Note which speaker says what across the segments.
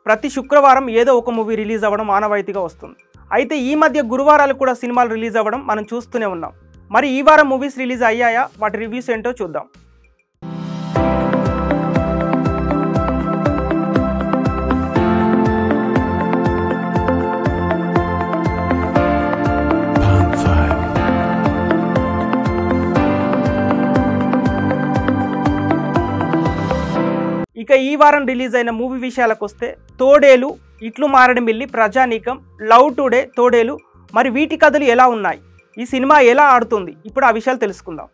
Speaker 1: ప్రతి శుక్రవారం ఏదో ఒక మూవీ రిలీజ్ అవ్వడం ఆనవాయితీగా వస్తుంది. అయితే ఈ మధ్య గురువారాలు కూడా సినిమాలు రిలీజ్ అవ్వడం మనం చూస్తూనే ఉన్నాం. మరి ఈ వారం మూవీస్ రిలీజ్ అయ్యాయా? వాటి రివ్యూస్ ఏంటో చూద్దాం. ఇక ఈ వారం రిలీజ్ అయిన మూవీ విషయాలకు వస్తే తోడేలు, ఇట్లు మారేడుమిల్లి, ప్రజానీకం, లవ్ టుడే, తోడేలు, మరి వీటి కథలు ఎలా ఉన్నాయి, ఈ సినిమా ఎలా ఆడుతుంది, ఇప్పుడు ఆ విషయాలు తెలుసుకుందాం.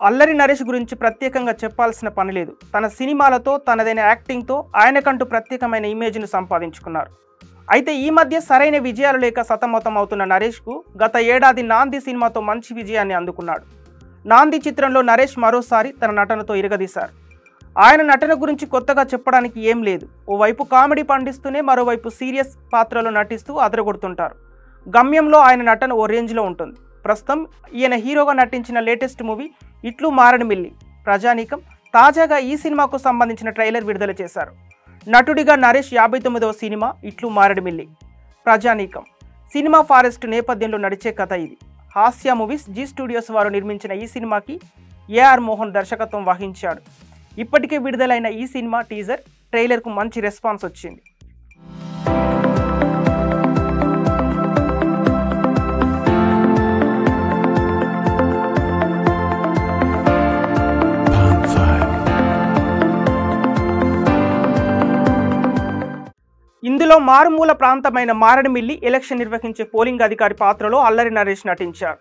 Speaker 1: అల్లరి నరేష్ గురించి ప్రత్యేకంగా చెప్పాల్సిన పని లేదు. తన సినిమాలతో, తనదైన యాక్టింగ్తో ఆయనకంటూ ప్రత్యేకమైన ఇమేజ్ను సంపాదించుకున్నారు. అయితే ఈ మధ్య సరైన విజయాలు లేక సతమతం అవుతున్న నరేష్కు గత ఏడాది నాంది సినిమాతో మంచి విజయాన్ని అందుకున్నాడు. నాంది చిత్రంలో నరేష్ మరోసారి తన నటనతో ఇరగదీశారు. ఆయన నటన గురించి కొత్తగా చెప్పడానికి ఏం లేదు. ఓవైపు కామెడీ పండిస్తూనే మరోవైపు సీరియస్ పాత్రలో నటిస్తూ అదరగొడుతుంటారు. గమ్యంలో ఆయన నటన ఓ రేంజ్లో ఉంటుంది. ప్రస్తుతం ఈయన హీరోగా నటించిన లేటెస్ట్ మూవీ ఇట్లు మారేడుమిల్లి, ప్రజానీకం. తాజాగా ఈ సినిమాకు సంబంధించిన ట్రైలర్ విడుదల చేశారు. నటుడిగా నరేష్ 59వ సినిమా ఇట్లు మారేడుమిల్లి, ప్రజానీకం. సినిమా ఫారెస్ట్ నేపథ్యంలో నడిచే కథ ఇది. హాస్య మూవీస్ జీ స్టూడియోస్ వారు నిర్మించిన ఈ సినిమాకి ఏఆర్ మోహన్ దర్శకత్వం వహించాడు. ఇప్పటికే విడుదలైన ఈ సినిమా టీజర్, ట్రైలర్కు మంచి రెస్పాన్స్ వచ్చింది. ఇందులో మారుమూల ప్రాంతమైన మారేడుమిల్లి ఎలక్షన్ నిర్వహించే పోలింగ్ అధికారి పాత్రలో అల్లరి నరేష్ నటించారు.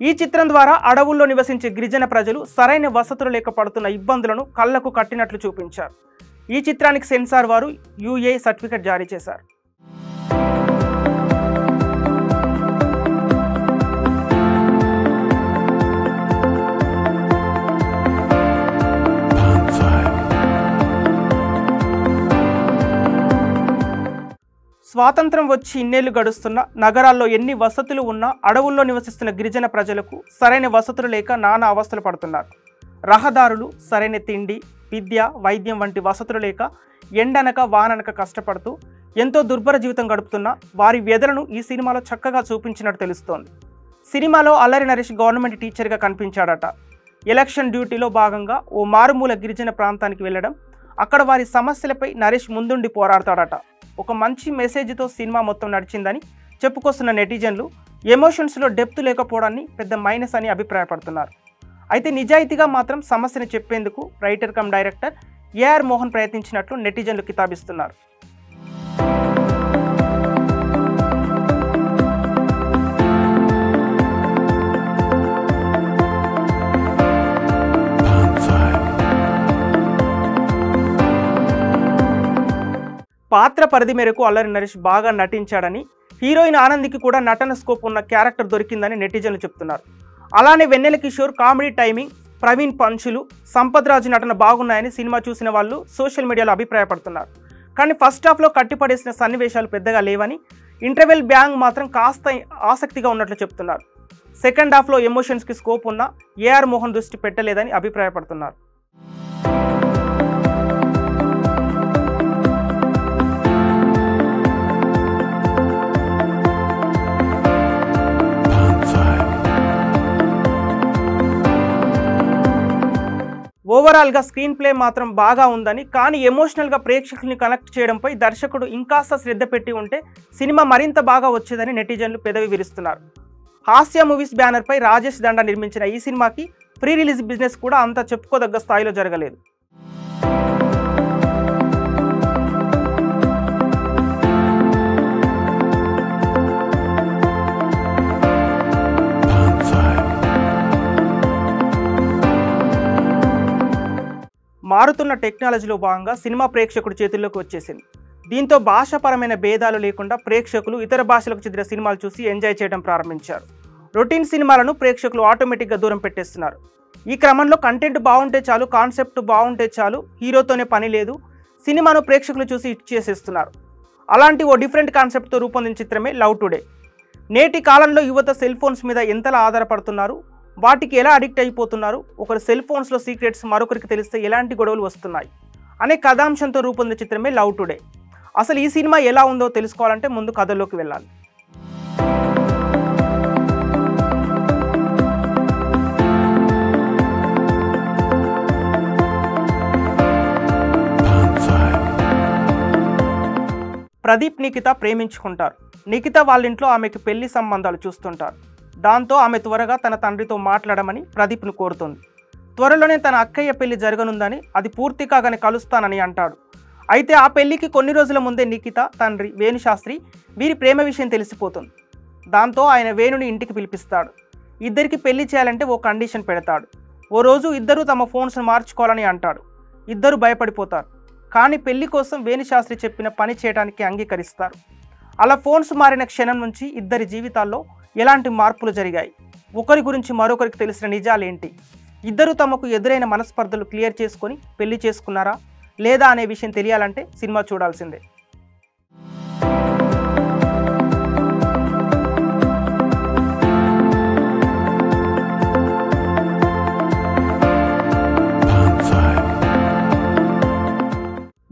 Speaker 1: ఈ చిత్రం ద్వారా అడవుల్లో నివసించే గిరిజన ప్రజలు సరైన వసతులు లేక పడుతున్న ఇబ్బందులను కళ్లకు కట్టినట్లు చూపించారు. ఈ చిత్రానికి సెన్సార్ వారు యూఏ సర్టిఫికెట్ జారీ చేశారు. స్వాతంత్రం వచ్చి ఇన్నేళ్లు గడుస్తున్న నగరాల్లో ఎన్ని వసతులు ఉన్నా అడవుల్లో నివసిస్తున్న గిరిజన ప్రజలకు సరైన వసతులు లేక నానా అవస్థలు పడుతున్నారు. రహదారులు, సరైన తిండి, విద్య, వైద్యం వంటి వసతులు లేక ఎండనక వాననక కష్టపడుతూ ఎంతో దుర్భర జీవితం గడుపుతున్న వారి వ్యధలను ఈ సినిమాలో చక్కగా చూపించినట్టు తెలుస్తోంది. సినిమాలో అల్లరి నరేష్ గవర్నమెంట్ టీచర్గా కనిపించాడట. ఎలక్షన్ డ్యూటీలో భాగంగా ఓ మారుమూల గిరిజన ప్రాంతానికి వెళ్ళడం, అక్కడ వారి సమస్యలపై నరేష్ ముందుండి పోరాడతాడట. ఒక మంచి మెసేజ్తో సినిమా మొత్తం నడిచిందని చెప్పుకొస్తున్న నెటిజన్లు ఎమోషన్స్లో డెప్త్ లేకపోవడాన్ని పెద్ద మైనస్ అని అభిప్రాయపడుతున్నారు. అయితే నిజాయితీగా మాత్రం సమస్యను చెప్పేందుకు writer cum director AR Mohan ప్రయత్నించినట్లు నెటిజన్లు కితాబిస్తున్నారు. పాత్ర పరిధి మేరకు అల్లరి నరేష్ బాగా నటించాడని, హీరోయిన్ ఆనందికి కూడా నటన స్కోప్ ఉన్న క్యారెక్టర్ దొరికిందని నెటిజన్లు చెప్తున్నారు. అలానే వెన్నెల కిషోర్ కామెడీ టైమింగ్, ప్రవీణ్ పంచులు, సంపత్ రాజు నటన బాగున్నాయని సినిమా చూసిన వాళ్ళు సోషల్ మీడియాలో అభిప్రాయపడుతున్నారు. కానీ ఫస్ట్ హాఫ్లో కట్టిపడేసిన సన్నివేశాలు పెద్దగా లేవని, ఇంటర్వెల్ బ్యాంగ్ మాత్రం కాస్త ఆసక్తిగా ఉన్నట్లు చెప్తున్నారు. సెకండ్ హాఫ్లో ఎమోషన్స్కి స్కోప్ ఉన్న ఏఆర్ మోహన్ దృష్టి పెట్టలేదని అభిప్రాయపడుతున్నారు. ఓవరాల్గా స్క్రీన్ ప్లే మాత్రం బాగా ఉందని, కానీ ఎమోషనల్గా ప్రేక్షకుల్ని కనెక్ట్ చేయడంపై దర్శకుడు ఇంకాస్త శ్రద్ధ పెట్టి ఉంటే సినిమా మరింత బాగా వచ్చేదని నెటిజన్లు పెదవి విరుస్తున్నారు. హాస్య మూవీస్ బ్యానర్పై రాజేష్ దండా నిర్మించిన ఈ సినిమాకి ప్రీ రిలీజ్ బిజినెస్ కూడా అంత చెప్పుకోదగ్గ స్థాయిలో జరగలేదు. మారుతున్న టెక్నాలజీలో భాగంగా సినిమా ప్రేక్షకుడి చేతుల్లోకి వచ్చేసింది. దీంతో భాషాపరమైన భేదాలు లేకుండా ప్రేక్షకులు ఇతర భాషలకు చెందిన సినిమాలు చూసి ఎంజాయ్ చేయడం ప్రారంభించారు. రొటీన్ సినిమాలను ప్రేక్షకులు ఆటోమేటిక్గా దూరం పెట్టేస్తున్నారు. ఈ క్రమంలో కంటెంట్ బాగుంటే చాలు, కాన్సెప్ట్ బాగుంటే చాలు, హీరోతోనే పని లేదు, సినిమాను ప్రేక్షకులు చూసి హిట్ చేసేస్తున్నారు. అలాంటి ఓ డిఫరెంట్ కాన్సెప్ట్తో రూపొందిన చిత్రమే లవ్ టుడే. నేటి కాలంలో యువత సెల్ ఫోన్స్ మీద ఎంతలా ఆధారపడుతున్నారు, వాటికి ఎలా అడిక్ట్ అయిపోతున్నారు, ఒకరి సెల్ ఫోన్స్లో సీక్రెట్స్ మరొకరికి తెలిస్తే ఎలాంటి గొడవలు వస్తున్నాయి అనే కథాంశంతో రూపొందిన చిత్రమే లవ్ టుడే. అసలు ఈ సినిమా ఎలా ఉందో తెలుసుకోవాలంటే ముందు కథలోకి వెళ్ళాలి. ప్రదీప్ నిఖిత ప్రేమించుకుంటారు. నిఖిత వాళ్ళ ఇంట్లో ఆమెకు పెళ్లి సంబంధాలు చూస్తుంటారు. దాంతో ఆమె త్వరగా తన తండ్రితో మాట్లాడమని ప్రదీప్ను కోరుతుంది. త్వరలోనే తన అక్కయ్య పెళ్లి జరగనుందని, అది పూర్తి కాగానే కలుస్తానని అంటాడు. అయితే ఆ పెళ్లికి కొన్ని రోజుల ముందే నిఖిత తండ్రి వేణుశాస్త్రి వీరి ప్రేమ విషయం తెలిసిపోతుంది. దాంతో ఆయన వేణుని ఇంటికి పిలిపిస్తాడు. ఇద్దరికి పెళ్లి చేయాలంటే ఓ కండిషన్ పెడతాడు. ఓ రోజు ఇద్దరూ తమ ఫోన్స్ను మార్చుకోవాలని అంటాడు. ఇద్దరు భయపడిపోతారు. కానీ పెళ్లి కోసం వేణుశాస్త్రి చెప్పిన పని చేయడానికి అంగీకరిస్తారు. అలా ఫోన్స్ మారిన క్షణం నుంచి ఇద్దరి జీవితాల్లో ఎలాంటి మార్పులు జరిగాయి, ఒకరి గురించి మరొకరికి తెలిసిన నిజాలేంటి, ఇద్దరు తమకు ఎదురైన మనస్పర్ధలు క్లియర్ చేసుకొని పెళ్లి చేసుకున్నారా లేదా అనే విషయం తెలియాలంటే సినిమా చూడాల్సిందే.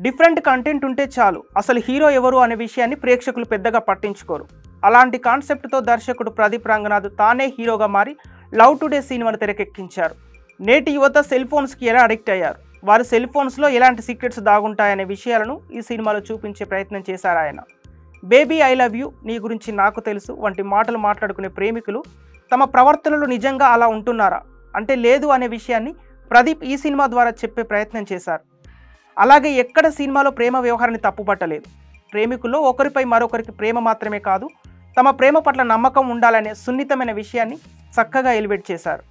Speaker 1: డిఫరెంట్ కంటెంట్ ఉంటే చాలు, అసలు హీరో ఎవరు అనే విషయాన్ని ప్రేక్షకులు పెద్దగా పట్టించుకోరు. అలాంటి కాన్సెప్ట్తో దర్శకుడు ప్రదీప్ రంగనాథ్ తానే హీరోగా మారి లవ్ టుడే సినిమాను తెరకెక్కించారు. నేటి యువత సెల్ ఫోన్స్కి ఎలా అడిక్ట్ అయ్యారు, వారి సెల్ ఫోన్స్లో ఎలాంటి సీక్రెట్స్ దాగుంటాయనే విషయాలను ఈ సినిమాలో చూపించే ప్రయత్నం చేశారు ఆయన. బేబీ ఐ లవ్ యూ, నీ గురించి నాకు తెలుసు వంటి మాటలు మాట్లాడుకునే ప్రేమికులు తమ ప్రవర్తనలు నిజంగా అలా ఉంటున్నారా అంటే లేదు అనే విషయాన్ని ప్రదీప్ ఈ సినిమా ద్వారా చెప్పే ప్రయత్నం చేశారు. అలాగే ఎక్కడ సినిమాలో ప్రేమ వ్యవహారాన్ని తప్పుపట్టలేదు. ప్రేమికుల్లో ఒకరిపై మరొకరికి ప్రేమ మాత్రమే కాదు, తమ ప్రేమ పట్ల నమ్మకం ఉండాలనే సున్నితమైన విషయాన్ని చక్కగా ఎలివేట్ చేశారు.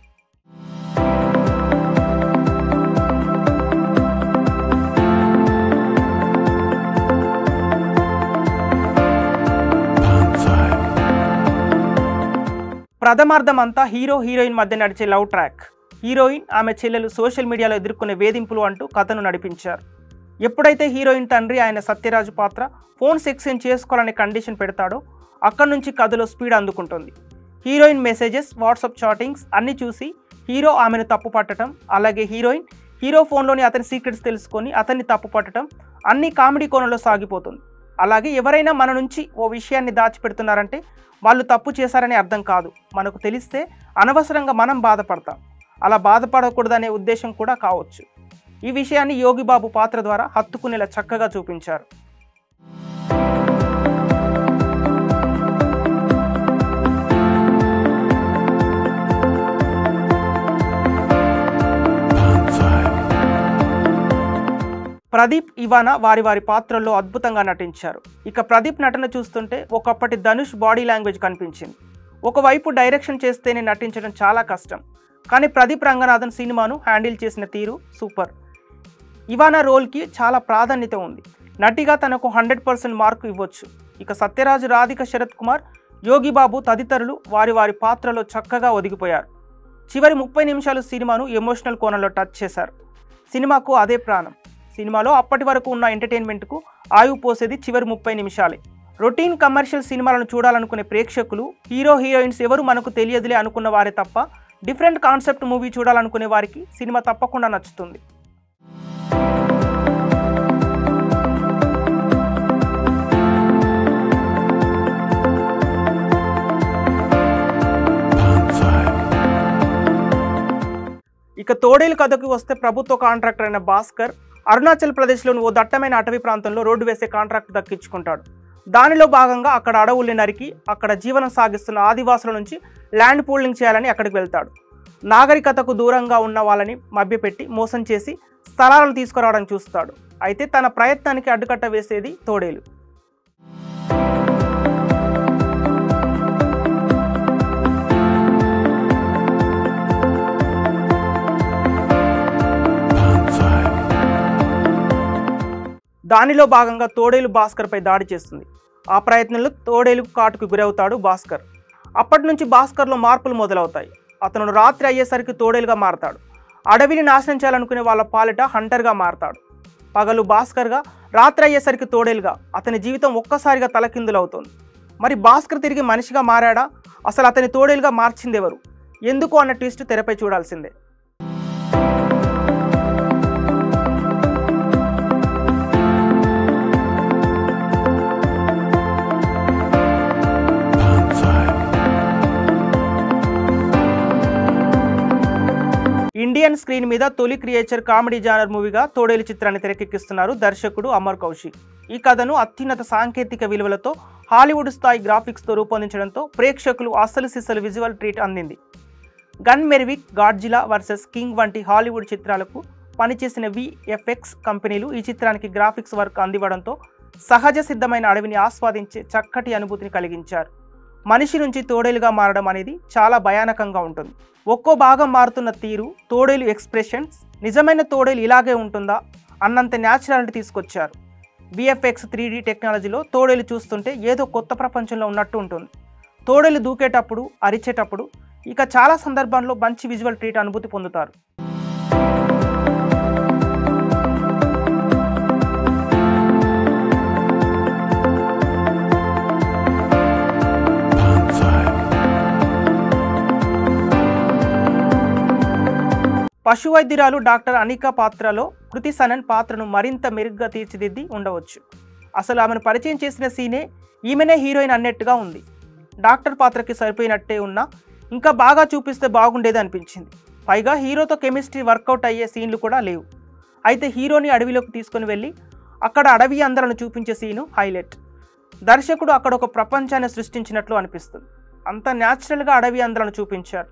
Speaker 1: ప్రథమార్థం అంతా హీరో హీరోయిన్ మధ్య నడిచే లవ్ ట్రాక్. హీరోయిన్ ఆమె చెల్లెలు సోషల్ మీడియాలో ఎదుర్కొనే వేధింపులు అంటూ కథను నడిపించారు. ఎప్పుడైతే హీరోయిన్ తండ్రి ఆయన సత్యరాజు పాత్ర ఫోన్స్ ఎక్స్చేంజ్ చేసుకోవాలనే కండిషన్ పెడతాడో అక్కడి నుంచి కథలో స్పీడ్ అందుకుంటుంది. హీరోయిన్ మెసేజెస్, వాట్సాప్ చాటింగ్స్ అన్నీ చూసి హీరో ఆమెను తప్పు పట్టడం, అలాగే హీరోయిన్ హీరో ఫోన్లోని అతని సీక్రెట్స్ తెలుసుకొని అతన్ని తప్పు పట్టడం అన్నీ కామెడీ కోణంలో సాగిపోతుంది. అలాగే ఎవరైనా మన నుంచి ఓ విషయాన్ని దాచిపెడుతున్నారంటే వాళ్ళు తప్పు చేశారని అర్థం కాదు, మనకు తెలిస్తే అనవసరంగా మనం బాధపడతాం, అలా బాధపడకూడదనే ఉద్దేశం కూడా కావచ్చు. ఈ విషయాన్ని యోగిబాబు పాత్ర ద్వారా హత్తుకునేలా చక్కగా చూపించారు. ప్రదీప్, ఇవానా వారి వారి పాత్రల్లో అద్భుతంగా నటించారు. ఇక ప్రదీప్ నటన చూస్తుంటే ఒకప్పటి ధనుష్ బాడీ లాంగ్వేజ్ కనిపించింది. ఒకవైపు డైరెక్షన్ చేస్తేనే నటించడం చాలా కష్టం, కానీ ప్రదీప్ రంగనాథన్ సినిమాను హ్యాండిల్ చేసిన తీరు సూపర్. ఇవానా రోల్కి చాలా ప్రాధాన్యత ఉంది. నటిగా తనకు 100% మార్కు ఇవ్వచ్చు. ఇక సత్యరాజు, రాధిక, శరత్ కుమార్, యోగిబాబు తదితరులు వారి వారి పాత్రలో చక్కగా ఒదిగిపోయారు. చివరి 30 నిమిషాలు సినిమాను ఎమోషనల్ కోణంలో టచ్ చేశారు. సినిమాకు అదే ప్రాణం. సినిమాలో అప్పటి వరకు ఉన్న ఎంటర్టైన్మెంట్కు ఆయువు పోసేది చివరి 30 నిమిషాలే. రొటీన్ కమర్షియల్ సినిమాలను చూడాలనుకునే ప్రేక్షకులు హీరో హీరోయిన్స్ ఎవరు మనకు తెలియదులే అనుకున్న వారే తప్ప డిఫరెంట్ కాన్సెప్ట్ మూవీ చూడాలనుకునే వారికి సినిమా తప్పకుండా నచ్చుతుంది. ఇక తోడేలు కథకు వస్తే ప్రభుత్వ కాంట్రాక్టర్ అయిన భాస్కర్ అరుణాచల్ ప్రదేశ్లోని ఓ దట్టమైన అటవీ ప్రాంతంలో రోడ్డు వేసే కాంట్రాక్ట్ దక్కించుకుంటాడు. దానిలో భాగంగా అక్కడ అడవుల్ని నరికి అక్కడ జీవనం సాగిస్తున్న ఆదివాసుల నుంచి ల్యాండ్ పూలింగ్ చేయాలని అక్కడికి వెళ్తాడు. నాగరికతకు దూరంగా ఉన్న వాళ్ళని మభ్యపెట్టి మోసం చేసి స్థలాలను తీసుకురావడం చూస్తాడు. అయితే తన ప్రయత్నానికి అడ్డుకట్ట వేసేది తోడేలు. దానిలో భాగంగా తోడేలు భాస్కర్పై దాడి చేస్తుంది. ఆ ప్రయత్నంలో తోడేలు కాటుకు గురవుతాడు భాస్కర్. అప్పటి నుంచి భాస్కర్లో మార్పులు మొదలవుతాయి. అతను రాత్రి అయ్యేసరికి తోడేలుగా మారతాడు. అడవిని నాశనం చేయాలనుకునే వాళ్ళ పాలిట హంటర్గా మారతాడు. పగలు భాస్కర్గా, రాత్రి అయ్యేసరికి తోడేలుగా అతని జీవితం ఒక్కసారిగా తలకిందులవుతోంది. మరి భాస్కర్ తిరిగి మనిషిగా మారాడా? అసలు అతని తోడేలుగా మార్చిందెవరు? ఎందుకు అన్న ట్విస్ట్ తెరపై చూడాల్సిందే. ఇండియన్ స్క్రీన్ మీద తొలి క్రియేచర్ కామెడీ జానర్ మూవీగా తోడేలు చిత్రాన్ని తెరకెక్కిస్తున్నారు దర్శకుడు అమర్ కౌశిక్. ఈ కథను అత్యున్నత సాంకేతిక విలువలతో హాలీవుడ్ స్థాయి గ్రాఫిక్స్తో రూపొందించడంతో ప్రేక్షకులు అస్సలు సిస్సలు విజువల్ ట్రీట్ అందింది. గన్ మెర్విక్, గాడ్జిలా వర్సెస్ కింగ్ వంటి హాలీవుడ్ చిత్రాలకు పనిచేసిన విఎఫ్ఎక్స్ కంపెనీలు ఈ చిత్రానికి గ్రాఫిక్స్ వర్క్ అందివ్వడంతో సహజ సిద్ధమైన అడవిని ఆస్వాదించే చక్కటి అనుభూతిని కలిగించారు. మనిషి నుంచి తోడేలుగా మారడం అనేది చాలా భయానకంగా ఉంటుంది. ఒక్కో భాగం మారుతున్న తీరు, తోడేలు ఎక్స్ప్రెషన్స్, నిజమైన తోడేలు ఇలాగే ఉంటుందా అన్నంత న్యాచురాలిటీ తీసుకొచ్చారు. విఎఫ్ఎక్స్ 3D టెక్నాలజీలో తోడేలు చూస్తుంటే ఏదో కొత్త ప్రపంచంలో ఉన్నట్టు ఉంటుంది. తోడేలు దూకేటప్పుడు, అరిచేటప్పుడు ఇక చాలా సందర్భాల్లో మంచి విజువల్ ట్రీట్ అనుభూతి పొందుతారు. పశు వైద్యురాలు డాక్టర్ అనికా పాత్రలో కృతి సనన్ పాత్రను మరింత మెరుగ్గా తీర్చిదిద్ది ఉండవచ్చు. అసలు ఆమెను పరిచయం చేసిన సీనే ఈమెనే హీరోయిన్ అన్నట్టుగా ఉంది. డాక్టర్ పాత్రకి సరిపోయినట్టే ఉన్నా ఇంకా బాగా చూపిస్తే బాగుండేది అనిపించింది. పైగా హీరోతో కెమిస్ట్రీ వర్కౌట్ అయ్యే సీన్లు కూడా లేవు. అయితే హీరోని అడవిలోకి తీసుకుని వెళ్ళి అక్కడ అడవి అందలను చూపించే సీను హైలైట్. దర్శకుడు అక్కడ ఒక ప్రపంచాన్ని సృష్టించినట్లు అనిపిస్తుంది. అంత న్యాచురల్గా అడవి అందలను చూపించారు.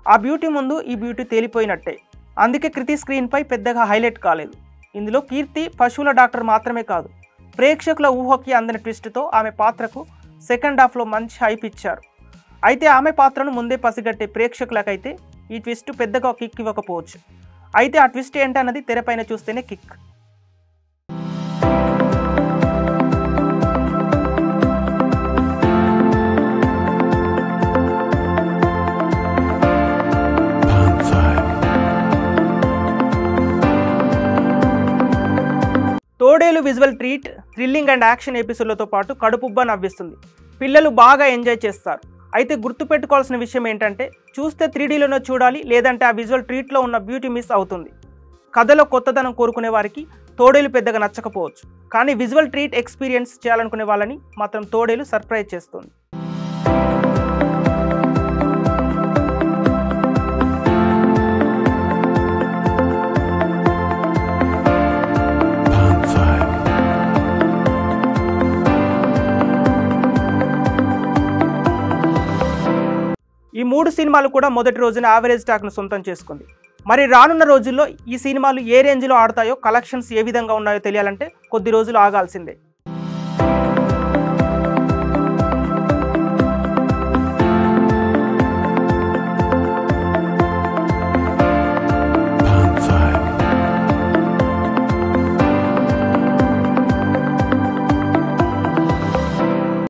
Speaker 1: ఆ బ్యూటీ ముందు ఈ బ్యూటీ తేలిపోయినట్టే. అందుకే కృతి స్క్రీన్పై పెద్దగా హైలైట్ కాలేదు. ఇందులో కీర్తి పశువుల డాక్టర్ మాత్రమే కాదు, ప్రేక్షకుల ఊహకి అందని ట్విస్ట్తో ఆమె పాత్రకు సెకండ్ హాఫ్లో మంచి హైప్ ఇచ్చారు. అయితే ఆమె పాత్రను ముందే పసిగట్టే ప్రేక్షకులకైతే ఈ ట్విస్ట్ పెద్దగా కిక్ ఇవ్వకపోవచ్చు. అయితే ఆ ట్విస్ట్ ఏంటన్నది తెరపైన చూస్తేనే కిక్. తోడేలు visual treat thrilling and action ఎపిసోడ్లతో పాటు కడుపుబ్బా నవ్విస్తుంది. పిల్లలు బాగా ఎంజాయ్ చేస్తారు. అయితే గుర్తుపెట్టుకోవాల్సిన విషయం ఏంటంటే చూస్తే 3Dలోనే చూడాలి, లేదంటే ఆ విజువల్ ట్రీట్లో ఉన్న బ్యూటీ మిస్ అవుతుంది. కథలో కొత్తదనం కోరుకునే వారికి తోడేలు పెద్దగా నచ్చకపోవచ్చు, కానీ విజువల్ ట్రీట్ ఎక్స్పీరియన్స్ చేయాలనుకునే వాళ్ళని మాత్రం తోడేలు సర్ప్రైజ్ చేస్తుంది. ఈ 3 సినిమాలు కూడా మొదటి రోజున యావరేజ్ టాక్ను సొంతం చేసుకుంది. మరి రానున్న రోజుల్లో ఈ సినిమాలు ఏ రేంజ్లో ఆడతాయో, కలెక్షన్స్ ఏ విధంగా ఉన్నాయో తెలియాలంటే కొద్ది రోజులు ఆగాల్సిందే.